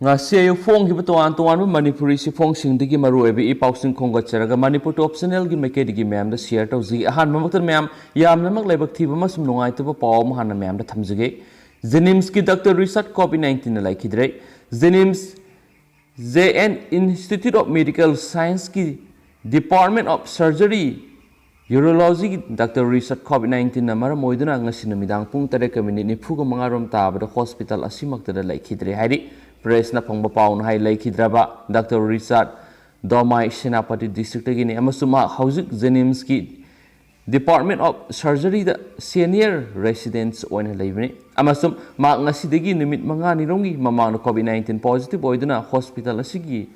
ngasi ayu phong gi toan toan manipuri si phong sing digi maru ebi I pausing khonga charaga manipur to optional gi meke digi mem da share to zi han mamak mem yam namak lebak thiba masum nungai to paw ma han mem da thamjige Jenims ki Dr. Research COVID-19 la khidre Jenims JN Institute of Medical Science ki Department of Surgery Urology Dr. Research COVID-19 na mara moiduna ngasi namidang pung tare minute ni phuga mangarom tabada hospital asimak da la khidre hari press na phangba paun hai lai khidraba Dr. Research Domai Senapati district gi amasuma hauzik Jenims ki Department of Surgery the senior residents oina leibni amasum ma ngasi degi nimit manga ni rongi mamang COVID-19 positive oiduna hospital asigi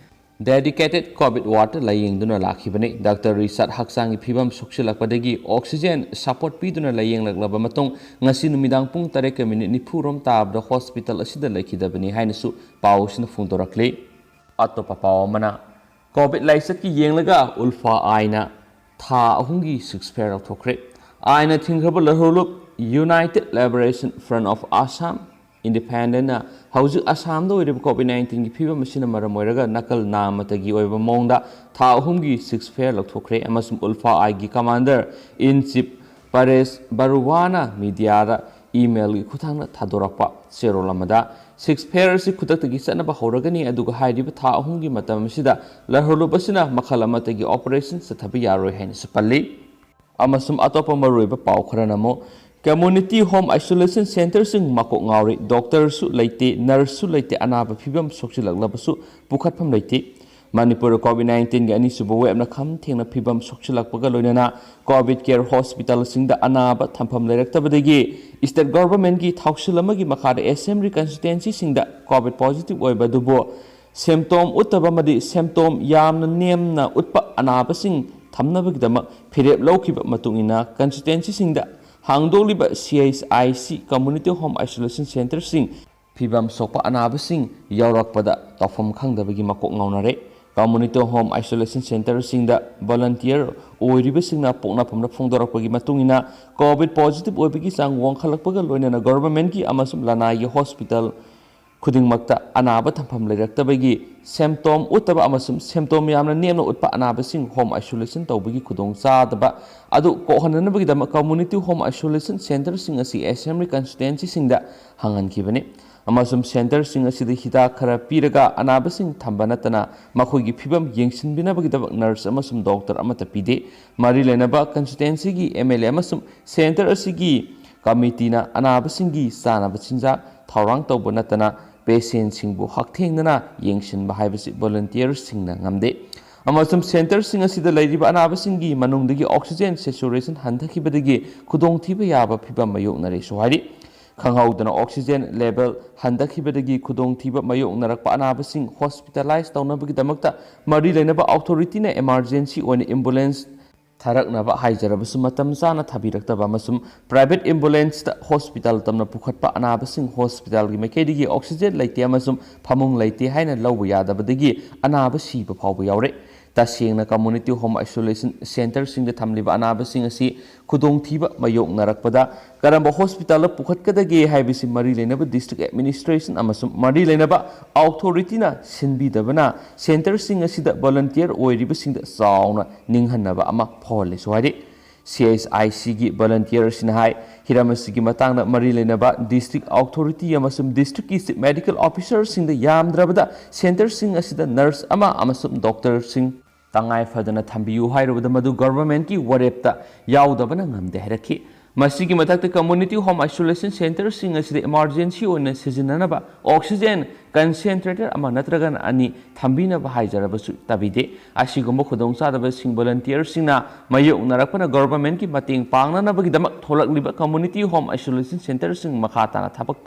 dedicated COVID ward laying duna lakhibani Dr. Research haksang phibam suksilakpadagi oxygen support piduna laying laglaba matong ngasi numidang pung tare ka minute ni phurom tabda hospital asida lakhidabani hainasu pausna phungdorakle atopa pawmana COVID laisat ki yenglaga ulfa aina tha ahungi 6 pair of thokre aina thingraba lahuluk United Liberation Front of Assam independent hauju Assam do ire COVID-19 gi phiba machine maram oiraga nakal namatagi oiba mongda tha ahungi 6 pair of thokre amasum ulfa ai gi commander in chief Pares Baruwana media da email gi khuthangna thadorakpa serolamada 6 pair si khutak gi sanaba horagani aduga hairiba tha ahungi matam sida lahulubasina makhala matagi operation sathabi yaroi hain sapalli amasum atopa maroiba paw kharanamo community home isolation center sing makok ngauri doctor su leite nurse su leite anaba phibam sokchilaklabasu pukhatpham leite Manipur COVID-19 ga ani subo webna kham thengna phibam sokchilakpaga loinana COVID care hospital singda anaba thampham leiraktabadagi state government gi thausilamagi makhada assembly constituency singda COVID positive oiba dubo symptom uttaba madi symptom yamna nemna utpa anaba sing thamnabagidama phirep lawkhiba matungina constituency singda hangdoliba CSIC community home isolation center sing phibam sokpa anaba sing yaurakpada tafam khangdabagi makok ngaunare community home isolation center singda volunteer oiriba singna pokna phamna phongdorakpagi matungina COVID positive oibagi sang wangkhalakpaga loinana government ki amasum lanai hospital khudingmakta anaba thampham leiraktabagi symptom uttaba amasum symptom yamna nemna utpa anaba sing home isolation tawbagi khudong chadaba adu kohananabagi dama community home isolation center sing asi assembly constituency singda hangankibani amasum center sing asida hida khara piraga anaba sing thamba natana makhoigi phibam yengsinbinabagi daba nurse amasum doctor amata pide mari lenaba constituency gi MLA amasum center asigi committee na anaba singi sanaba chinja thaurang tawba natana patient singbu hakthengna yengsinba haibasi volunteers singna ngamde amasum center sing asida leiriba anaba singi manungdagi oxygen saturation handakhibadagi khudong thiba yaba phibam mayoknare sohari khanghaudana oxygen level handakhibadagi khudong thiba mayoknarakpa anaba sing hospitalize tawnabagi damakta mari leinaba authority na emergency on ambulance Tharaknaba haijarabasu matam sana thabiraktaba amasum private ambulance ta hospital tamna pukhatpa anabasing hospital gi makedigi oxygen leite amasum phamung leite haina lawba yadabadagi anaba siba phawba yawre tasengna community home isolation center singda thamliba anabasing asi khudong thiba mayok narakpada karamba hospital la pukhatkadagi haibisi mari leinaba district administration amasum mari leinaba authority na sinbidabana center sing asida volunteer oiriba singda sauna ninghanaba ama phole swari CSIC gi volunteer sinhai hiramasi gi matangna mari leinaba district authority amasum district ki medical officer singda yamdrabada center sing asida nurse ama amasum doctor sing tangai fadana thambiyu hairubada madu government ki warepta yaudabana ngamde harakhi masigi matakta community home isolation center sing asida emergency ona sizinanaba oxygen concentrator ama natragan ani thambina ba haijarabasu tabide asigumba khudong sadaba sing volunteer singna mayok narakpana government ki mating pangna nabagi damak tholakliba community home isolation center sing makhatana thabak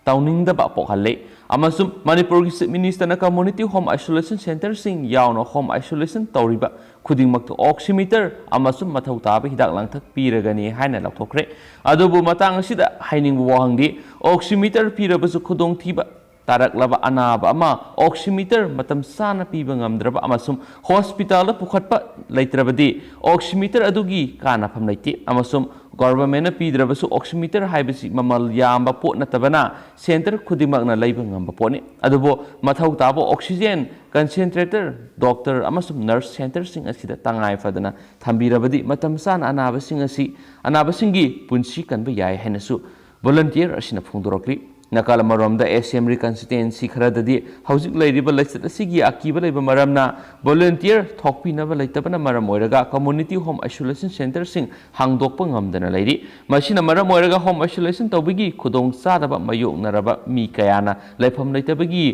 tawningdaba pokalle amasum manipur gi minister na community home isolation center sing yauna home isolation tawriba khudingmakta oximeter amasum mathau taba hidak langthak piragani haina lakthokre adubu matang asida hainingbu wahangdi oximeter pirabasu khudong thiba tarak anaba ama oximeter matam sana piba ngamdraba amasum hospital pukhatpa leitrabadi oximeter adugi kana pham leiti amasum government pidrabasu oximeter haibasi mamal yamba pot natabana center khudimakna leiba ngamba poni adubo mathau tabo oxygen concentrator doctor amasum nurse center sing asida tangai fadana thambirabadi matam sana anabasingi punsi kanba yai henasu volunteer asina phungdorokli nakala maromda assembly constituency kharadadi hauzik leiriba leichat asigi akiba leiba maramna volunteer thokpinaba leitabana maram oiraga community home isolation center sing hangdokpa ngamdana leiri masina maram oiraga home isolation tawbigi khudong sadaba mayoknaraba mi kayana leifam leitabagi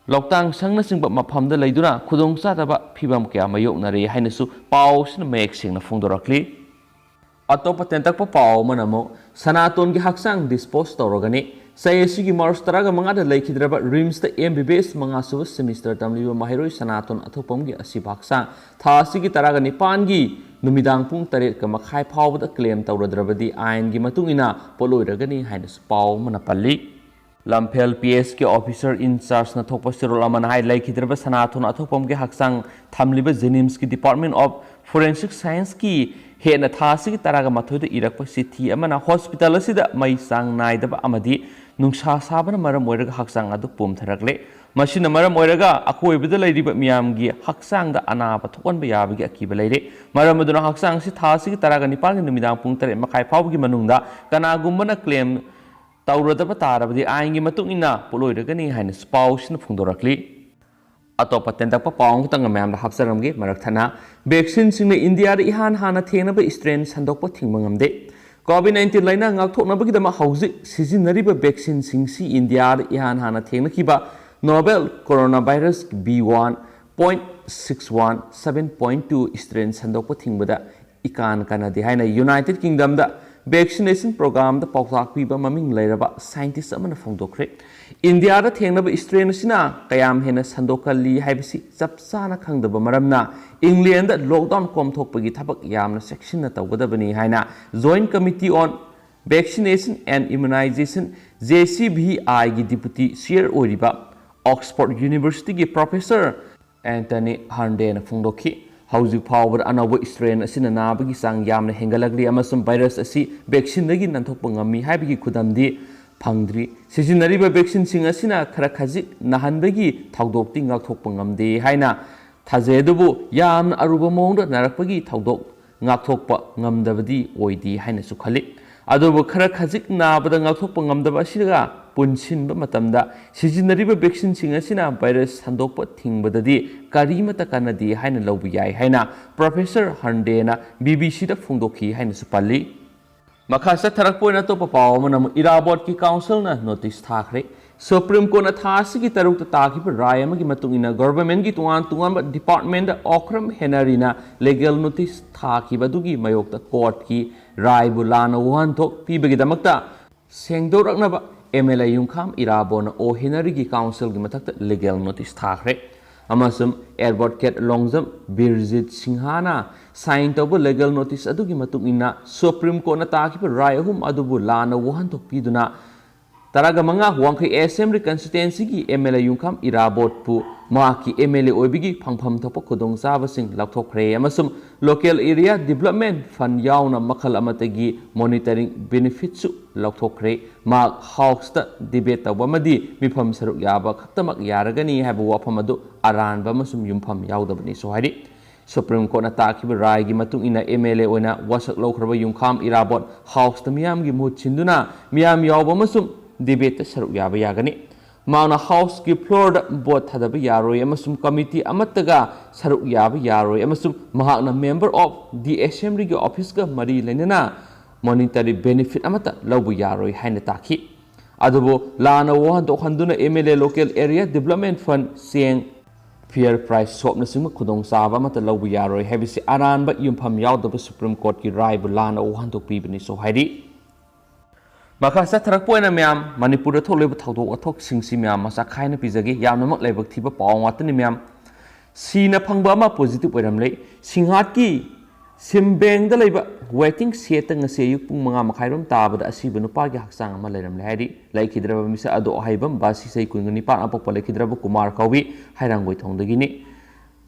loktang sangna singba maphamda leiduna khudong sadaba phibam kya mayoknare hainasu pau sina mek singna phungdorakli atopa tentakpa pau manamo sanaton gi haksang dispose tawrogani sayesigi March taraga mangada laikhidraba rims the MBBS mangasu semester tamliba mahiroi sanaton athopamgi asibaksa thasigi taraga nipangi numidang pung taret ka makhai phawda claim tawradrabadi ain gi matungina poloiragani hainus pau manapalli Lampel PS के officer in charge न थोप सिरोल अमन high laikhidraba sanaton athopamgi haksang thamliba jenims ki department of forensic science की हेन थासी तरागा मथोद इरक्प सिथि अमना hospital असिदा मै सांग नाइदबा अमदि नुंसा साबन मरम ओइरगा हक्सांग अदु पुमथरकले मसिन मरम ओइरगा अकोइबदा लैरिबा मियामगी हक्सांगदा अनाबा थोकनबा याबगी अकिबा लैरे मरम अदुना हक्सांग सि थासी तरागा निपांग निमिदांग पुंग तरे मखाइ फावगी मनुंगदा कनागुम्बना क्लेम तौरदबा तारबदि आइंगी मतुंग इना पोलोइरगनि हाइन स्पाउसना फुंदोरकली अतोपा तेंदकपा पाउंग तंग मैम हापसरमगे मरकथना वैक्सीन सिंग इंडिया इहान हाना थेनब स्ट्रेन संदोकप थिंगमंगमदे कोविड-19 लाइना ngaktoknabagidama hauzik sizinariba वैक्सीन सिंगसी इंडिया इहान हाना थेंगनखिबा novel corona virus B1.61 7.2 strain संदोकप थिंगबदा इकान कानादे हाइना यूनाइटेड किंगडम दा वैक्सीनेशन प्रोग्राम दा पाउताक पीबा ममिंग लैरबा साइंटिस्ट अमना फोंदोखरे इंडिया दा थेंगनब स्ट्रेन सिना कयाम हेना संदोकली हाइबसी चपसाना खंगदबा मरमना इंग्लैंड दा लॉकडाउन कोमथोकपगी थबक यामना सेक्शन तौगदबनी हाइना joint committee on vaccination and immunisation JCVI की डिप्टी चेयर ओरिबा ऑक्सफोर्ड यूनिवर्सिटी की प्रोफेसर एंटनी हर्डे न फोंदोखी हौजिक फाउबर अनौब स्ट्रेन असिना नाबगी सांग यामना हेंगलगली अमसुम वायरस असि वैक्सीन दगी नंथोकप ngami हाइबगी खुदमदी फंद्री सिजिनरीबा वैक्सीन सिंग असिना खरा खजिक नहनबगी थौदोकति ngakthokpa ngamde haina थाजेदुबु यामना अरुबा मोंगदा नारकपगी थौदोक ngakthokpa ngamdabadi oidi haina su khali अदुबु खरा खजिक नाबदा ngakthokpa ngamdaba asiga पुनसिनबा मतमदा सिजिनरीबा वैक्सीन सिंग असिना वायरस संदोकपा थिंगबददी करीमता कानदी हाइना लौबु याय हाइना प्रोफेसर हर्डेना BBC दा फोंदोखी हाइना सुपाली मखासा थरकपोइना तो पाव मनम इराबोट की काउंसिल ना नोटिस थाखरे सुप्रीम कोर्ट ना थासी की तरुक ताकिब राय अमगी मतुंगिना गवर्नमेंट की तुआन डिपार्टमेंट दा ओखरम हेनरीना लीगल नोटिस थाकिब दुगी मयोक्ता कोर्ट की राय बुलाना वहनथोक पीबगिदमक्ता सेंगदोरकनबा MLA युंखाम इराबोना ओ हेनरी की काउंसिल की मथक्ता legal notice थाखरे अमसुम advocate Longjam Birjit सिंहाना sign तब लीगल नोटिस अदुगी मतुंगिना सुप्रीम कोर्ट ना ताकिब राय अहुम अदुबु लाना वहनथोक पीदुना तरागा मंगा वांखै असेंबली कंस्टिट्युएंसी की MLA युंखाम इराबोट पु माकी MLA ओबिगी फंगफम थोप खुदोंग चाबसिंग लौथोखरे अमसुम लोकल एरिया डेवलपमेंट फंड याउना मखल अमतगी मॉनिटरिंग बेनिफिट्स लौथोखरे मा हाउस ता डिबेट तबमदी मिफम सरुक याबा खतमक यारगनी हैबु वाफम अदु अरानबा अमसुम युमफम याउदबनी सोहारी सुप्रीम कोर्ट ना ताकिब राय की मतुंग इना MLA ओना वासक लौखरबा युंखाम इराबोट हाउस ता मियाम की मुद छिंदुना मियाम याउबा अमसुम डिबेट सरुक याबा यागनी माउना हाउस की फ्लोर बोट थादब यारोय अमसुम कमिटी अमतगा सरुक याबा यारोय अमसुम महाकना मेंबर ऑफ दी असेंबली की ऑफिस का मरी लेनना मॉनिटरी बेनिफिट अमत लौबु यारोय हाइना ताखी अदुबो लाना वहन तो खंदुना MLA local area development fund सेंग फेयर प्राइस शॉपना सिंग खुदोंग चाबा अमत लौबु यारोय हैबिसि अरानबा युमफम यावदब सुप्रीम कोर्ट की राय बु लाना वहन तो पीबनी सो हाइरी मखासा थरकपोइना म्याम मणिपुर थोलेब थौदोक अथोक सिंगसी म्याम मसा खाइना पिजगे यामनमक लेबक थिबा पाव वातनी म्याम सीना फंगबा मा पॉजिटिव ओइरमले सिंहाट की सिमबेंग द लेबा waiting set ngasi ayuk pung mga makhairom tabada asiba nupa gi haksang ama leiram lehari laikhidraba misa ado haibam basi sei kungni pa apok laikhidraba kumar kawi hairangoi thongdagini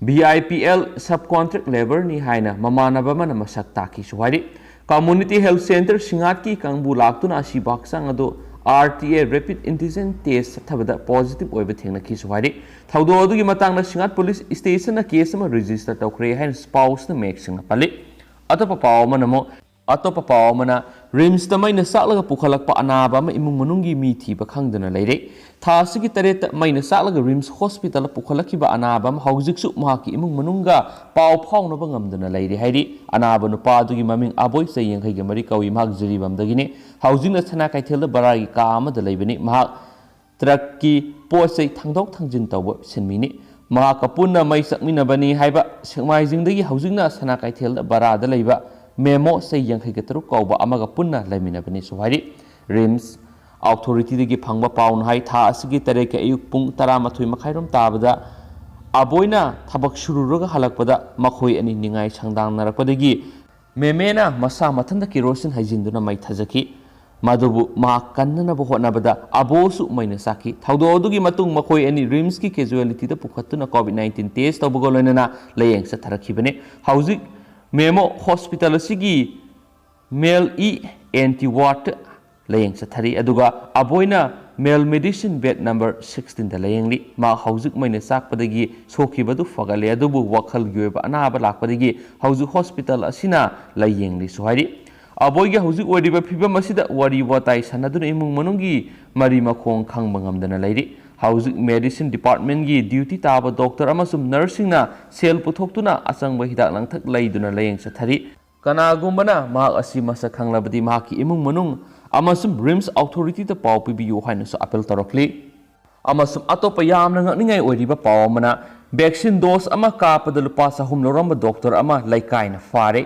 BIPL subcontract labor ni haina mamanaba mana masak taki suhari community health center singat ki kangbu laktuna asiba haksang ado RTA rapid antigen test thabada positive oiba thengna ki suhari thaudo adugi matangna singat police station na case ma register tawkhre hain spouse na make sing pali atapa paw mana rims tamai na saklaga pukhalakpa anaba ma imung manungi mi thiba khangdana leire thasigi tareta mai na saklaga rims hospital pukhalakiba anaba ma haujiksu mahaki imung manunga pao-Phamung ba ngamdana leire hairi anaba nu pa dugi maming aboi sayeng khai ge mari kawi mahak jiribam dagini haujingna thana kaithel baragi ka ama da leibani mahak truck ki posai thangdok thangjin tawba sinmini mahak punna mai sakmina bani haiba sengmai jingdagi haujingna thana kaithel barada leiba memo say yang khai ge taruk kauba amaga punna laimina bani suhari rims authority dagi phangba paun hai tha asigi tare ke ayuk pung 13 makhairom tabada aboina thabak shururuga halakpada makhoi ani ningai sangdang narakpadagi memena masa mathanda kerosene haijinduna mai thajaki madubu ma kannana bo honabada abosu maina saki thaudo adugi matung makhoi ani rims ki casualty da pukhatuna covid-19 test tawbugolonana layeng sa tharakhibane hauzik memo hospital asigi male anti-wat layeng sa thari aduga aboina male medicine bed number 16 da layengli ma hauzik maina sakpadagi sokhibadu fagale adubu wakhal gyoeba anaba lakpadagi hauzik hospital asina layengli suhari aboiga hauzik wariba phibam asida wari watai sanaduna imung manungi mari makhong khangba ngamdana leiri hauzik medicine department gi duty taba doctor amasum nursing na sel puthoktuna asangba hidak langthak leiduna layeng sa thari kanagumbana mahak asi masa khanglabadi mahaki imung manung amasum rims authority ta paw pibiyu haina so appeal tarokli amasum atopa yamna ngakningai oiriba paw amana vaccine dose ama kapada lupa sahum loramba doctor ama laikaina phare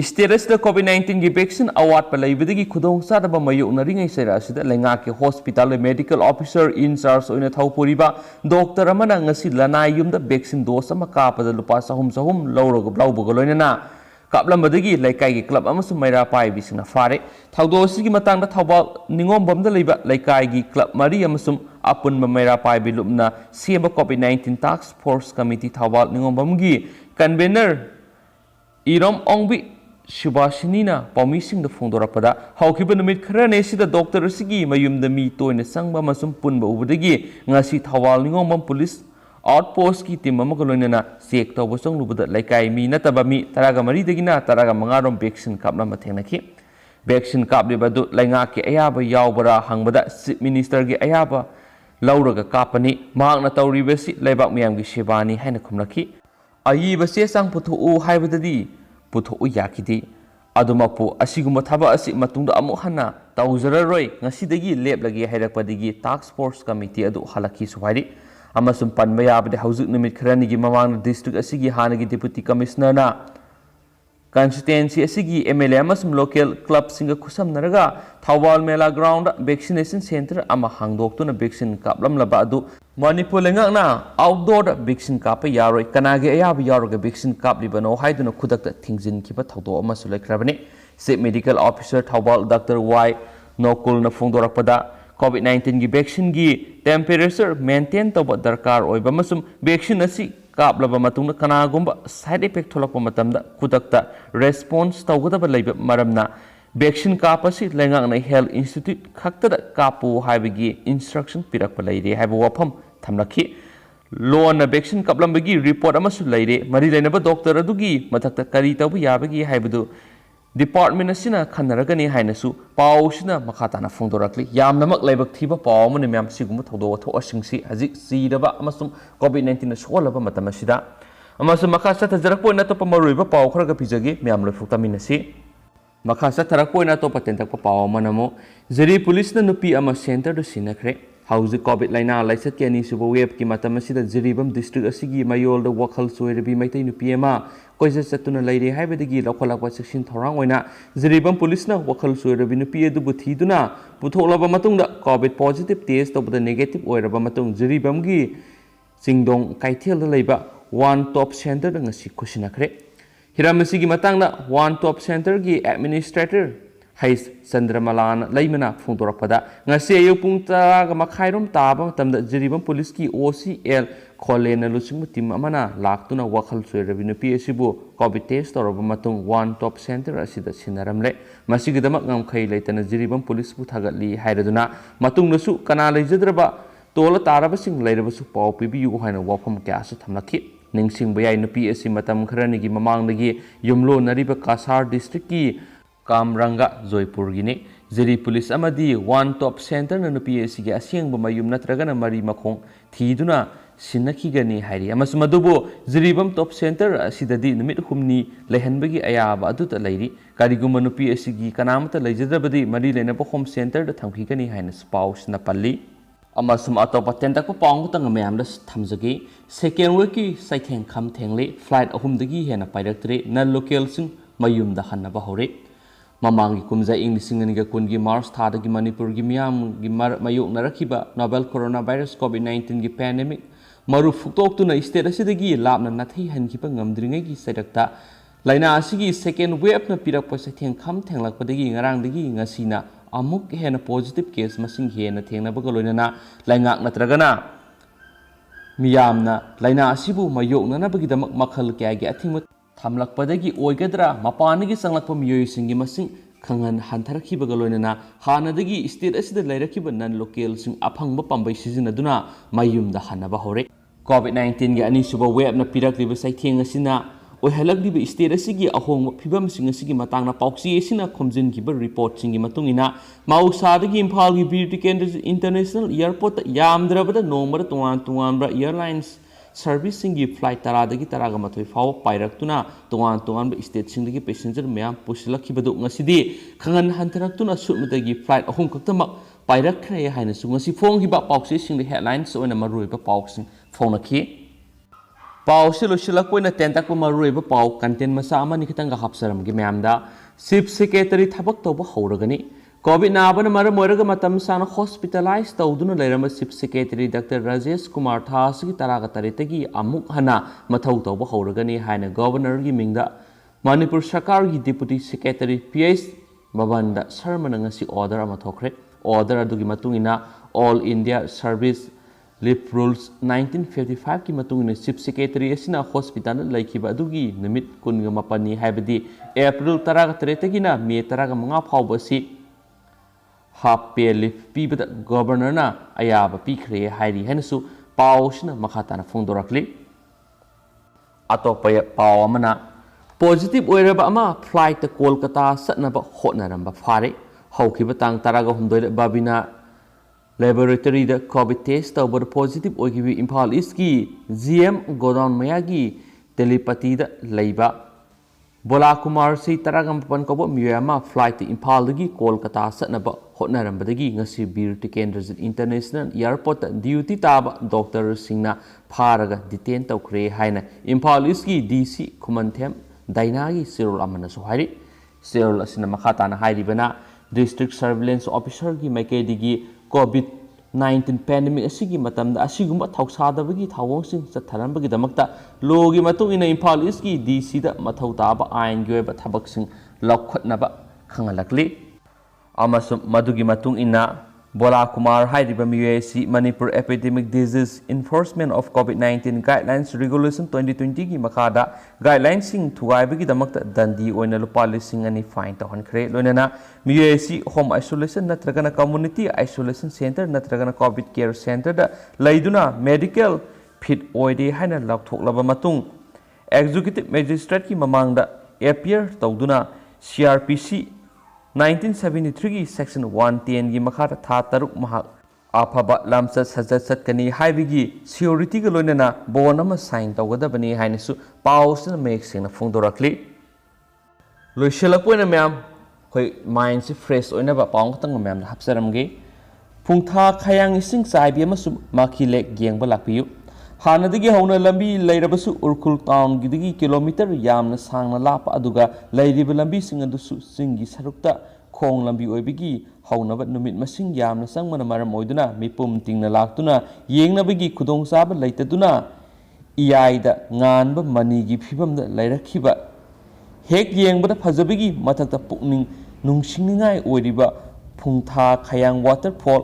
status da covid-19 gi vaccine award pa laibadagi khudong sadaba mayuk naringai sera asida lenga ke hospital medical officer in charge oina thaupuriba doctor amana ngasi lanai yumda vaccine dose ama kapada lupa sahum lawrogo blawbogoloina kaplambadagi laikai gi club amasu maira pai bisina phare thaudo sigi matang da thawba ningom bomda leiba laikai gi club mari amasum apun maira pai bilumna seba covid-19 task force committee thawba ningom bomgi convener irom ongbi Shubhashinina Pamising the Fondorapada, how Kiban mid Kranesi the doctor Sigi, Mayum the me to in the Sangba Masum Punba Ubudagi, Nasi Tawalingom police outpost ki Timamakolona, Sekta was song Lubada like I mean Natabami, Taraga Marie Degina, Taraga Mangarom Bection Kapla Matenaki, Bection Kapli Badu, Langaki Ayaba Yaubara, Hangbada, Minister Gi Ayaba, Lauraga Kapani, Magna Tauri Besi, Lebak Mayang Shivani, Hanakumlaki, Ayiba Sesang Putu Hibadadi. Puto yakidi adumapu asiguma thaba asi matungda amu hana tawzararoi ngasidagi leblagi hairakpadigi task force committee adu halaki suhari amasum panba yabade haujuk numit kharanigi mamang district asigi hanagi deputy commissioner na constituency asigi MLA amasum local club singa khusam naraga thawal mela ground vaccination center ama hangdoktuna vaccine kaplam laba adu Manipur lengakna outdoor vaccine kapa yaroi kanage ayab yaroga vaccine kap libano haiduna khudakta thingjin kiba thawdo ama sulaikrabani state medical officer thawbal Dr. Y Nokul na phongdorakpada covid-19 gi vaccine gi temperature maintain toba darkar oiba masum vaccine asi kaplaba matungna kanagumba side effect tholakpa matamda khudakta response tawgadaba leiba maramna vaccine kapasi lengakna health institute khaktada kapu haibagi instruction pirakpa leire haiba wafam thamlaki loan vaccine kaplambagi report amasu leire mari leinaba doctor adugi mathakta kari tabu yabagi haibadu department asina khanaragani hainasu pausina makhatana phongdorakli yamnamak laibak thiba pawmani myam sigum thodo tho asingsi haji sidaba amasum covid-19 na solaba matamasida amasum makhasa tajarakpo na to pamaruiba paw kharaga pijagi myam loifuktaminasi makhasa tarakpo na to patentak pawmanamo jeri police na nupi ama center do sinakhre hauzi covid laina laisat ke ani subo web ki matamasida jeribam district asigi mayol da wakhal soirabi maitai nupi ama koisa satuna laire haibadagi lokhalakwa section thorang oina jeribam police na wakhal soirabi nupi edu buthiduna putholaba matungda covid positive test to negative oiraba matung jeribam gi singdong kaithel da leiba one top center da ngasi khusinakre हिराम असिगी मतंगना one stop centre की administrator Hais Chandramalana Laimana Funtorapada, Nasi Punta Makairum Taba, Tam the Jeribam Police ki OCL, Colena Lucim Timamana, Laktuna Wakal Revenue PSU, Copy Test or Matung one top center Asida Sinaramle, Masigidamakam Kai Latan Jeribam Police Putagali, Hydaduna, Matung Nasu, Kanala Zidraba, Tola Tarabasing Labasu Pau PBU Hana Wapam Gas Tamaki, Ningsing Bay in the PSC Matam Kranigi Mamang the Gi, Yumlo Nariba Kasar District ki. Kamranga Joypur Gine, Zeri Police Amadi, one top center and the PSC Asiang Bumayum Natragana Mari Makong, Tiduna, Sinakigani Hari, Amasmadubo, Zeribam top center, Sidadi, the Midhumni, Lehenbegi Ayaba, Aduta lady, Karigumanu PSC Kanamata, Lejabadi, Mari Lenapo home center, the Tamkigani Highness spouse Napali. Amasum Atopa Tentaco Pong Tangamandas Tamzagi, second wiki, Saitang Kam Tangli, flight of Humdagi and a pirate, non local sing, Mayum the Hanabahore. Mamangi kumza ing lisinganiga kungi Mars thada gi Manipur gi miyam gi mayok narakiba novel coronavirus COVID-19 gi pandemic maru fuktok tuna state asidagi labna nathai hankipa ngamdringai gi sadakta laina asigi second wave na pirakpa satheng kham thenglakpadagi ngarangdagi ngasina amuk hena positive case masing hena thengnabaga loinana laingak natragana miyamna laina asibu mayok nanabagi damak makhal kya gi athingma Tamlakpadagi Oigadra, Mapanigi Sanglakpa Myosingi Masing, Kangan Hantaraki Bagaloina, Hanadagi, state as the Larakiba non local sing Apang Bapamba season Aduna, Mayum the Hanabahore. COVID-19 Gani Suba Web na Pirak Liba Saiting Asina, O Halagdi state asigi a home Pibam Singasigi Matana Pauxi Sina comes in Giba report Singi Matungina, Mausadagi Impalgi Beauty International Airport Yam Drabada Nomber to one Airlines. Service singi flight taradagi taragamatoi fao pairaktuna tongan tongan state singdagi passenger mayam pusilaki badu ngasidi khangan hantaraktuna sutmadagi flight ahum kaktamak pairakkhre haina sungasi phong hiba pauksi singdi headlines oina maruiba pauksing phonaki pausi losilakpoina tentakpa maruiba pau content masa amani khitanga hapsaram gi mayamda chief secretary thabak toba hauragani COVID Nabana Maramoraga Matam Sana hospitalized Tauduna Lerama Chief Secretary Dr. Rajesh Kumar Thasaki Taragaritagi Amuk Hana Matauto Bahoragani Hina Governor Giminga Manipur Sakargi Deputy Secretary PS Babanda Sermanangasi Order Amatokre Order Adugimatungina All India Service Lip Rules 1955 ki matungina Chief Secretary Asina Hospital Laikiba Dugi Namit Kungamapani Habidi April Taragaretagina Me Taragamanga Paubasi half pay leave people governor na ayaba pikre hairi hensu pausna makhatana phondorakli atopaya paw amana positive oiraba ama flight to Kolkata satnaba hotnaramba phare haukiba tang taraga humdoi babina laboratory da COVID test over positive oigibi Impal East ki GM Godown Mayagi telepathy da leiba Bola Kumar si taragam pankabo miyama flight Impal dagi Kolkata satnaba hotnarambadagi ngasi beauty kendras international airport duty taba doctor singna pharaga detain tawkre haina Impal East ki DC Khumanthem Dainagi Cyril amana so hairi Cyril asina makhatana hairibana district surveillance officer gi makedigi COVID-19 pandemic asigi matamda asigumba thausadabagi thawongsin chatharambagi damakta logi matung ina Impal East ki DC da mathau taba ain gi oiba thabaksing lakhotnaba khangalakli Amasum Madugi Matung ina Bola Kumar Hairiba MUAC Manipur Epidemic Disease Enforcement of COVID-19 Guidelines Regulation 2020 ki makada guidelines sing thuaibagi damakta dandi oina lupa lising ani fine to hanakhre loinana MUAC home isolation natragana community isolation center natragana COVID care center da laiduna medical fit oide haina lakthoklaba matung executive magistrate ki mamangda appear tawduna CRPC 1973 की section 110 की मखार था तरुक महक आफाबा लामसत सजत सत्कनी हाइबिगी security के लोइनना bone अमा sign तौगदबनी हाइनसु पाउसन make सेना फोंदोरक्ली लोइशलकपोइना ma'am खोइ mind से fresh ओइनबा पाउंग तंग ma'am हपसरमगे फुंगथा खयांग इसिंग साइबि अमसु माखी लेक गेंगबा लापियु हानदगी हौना लंबी लैरबसु उरकुल टाउन गिदगी किलोमीटर यामना सांगना लापा अदुगा लैरिबा लंबी सिंग अदुसु सिंगी सरुक्ता खोंग लंबी ओइबिगी हौनबा नुमित मसिंग यामना संगमना मरम ओइदुना मिपुम तिंगना लाक्तुना येंगनबगी खुदोंसाबा लैतदुना इयाइदा nganba maniगी फिबमदा लैरखिबा हेक येंबदा फजबगी मथक्ता पुकनिंग नुंसिंगनिंगाई ओइरिबा फुंगथा खयांग वाटरफॉल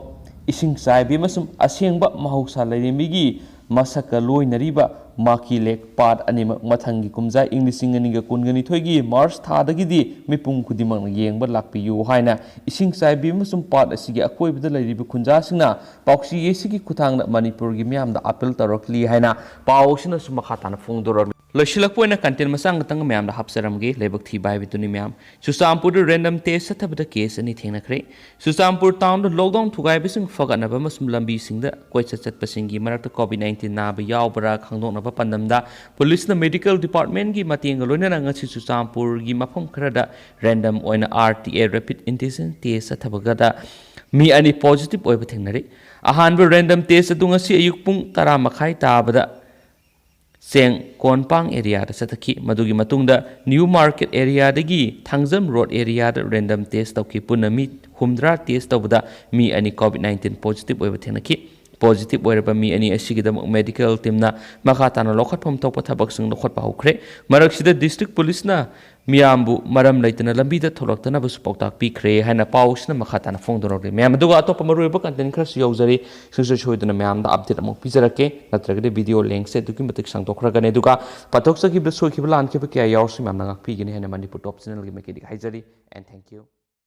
इसिंग चाइबी मसुम असेंगबा महौसा लैरेंबिगी मसका लोइनरिबा माकी लेक पाट अनिमक मथंगी कुमजा इंग लिसिंग अनिगा कुनगनिथोइगी मार्च थादगिदी मिपुंग खुदिमक येंबा लाकपियु हाइना इसिंग चाइबी मसुम पाट असिगी अकोइबदा लैरिबा खुंजासिंगना पाउक्सी येसिगी खुथांगना मणिपुरगी म्यामदा अपील तौरक्ली हाइना पाउसिना सुम मखाताना फोंगदोर लोशिलकपोइना कंटेंट मसांग तंग म्यामदा हापसरमगे लेबक थी बाइबितुनी म्याम सुचामपुर रेंडम टेस्ट सथबदा केस अनि थेंगनखरे सुचामपुर टाउन लॉकडाउन थुगाइबिसिंग फगनबा मसुम लंबी सिंगदा कोइचा चटपसिंगी मरक्ता कोविड-19 नाबा यावबरा खंगदोनबा पंदमदा पुलिसना मेडिकल डिपार्टमेंट की मतेंग लोइनना ngasi सुचामपुर की मफम खरदा रेंडम ओइना RTA रैपिड एंटीजन टेस्ट सथबगदा मी अनि पॉजिटिव ओइबा थेंगनरे अहानबा रेंडम टेस्ट अदु ngasi अयुक पुंग 10 मखाई ताबदा सेंग कोनपांग एरिया चतखी मदुगी मतुंगदा न्यू मार्केट एरिया दगी Thangjam road area random test तौकी पुना मी 100 टेस्ट तौबदा मी अनि कोविड-19 पॉजिटिव ओइबा थेंगनखी पॉजिटिव ओइरबा मी अनि असिगिदम मेडिकल टीमना मखाताना लोखटफम तौप थबकसंग लोखटपा हौख्रे मरक्सिदा डिस्ट्रिक्ट पुलिसना मियामबु मरम लैतना लंबीदा थोलक्तनबसु पौताक पिख्रे हाइना पाउसना मखाताना फोंदोरगे म्याम दुगा अतोप मरुयबा कंटेंट खरसु यौजरी सुसु छोइदना म्यामदा अपडेट अमुक पिजरके नत्रगदे वीडियो लिंक से दुकि मतिक सांगतोखरगने दुगा पथोक सकिबदा सोखिबा लानखिबा क्या यावसु म्यामना ngakpigini हाइना मणिपुर टॉप चैनल की मेकेदी हाइजरी एंड थैंक यू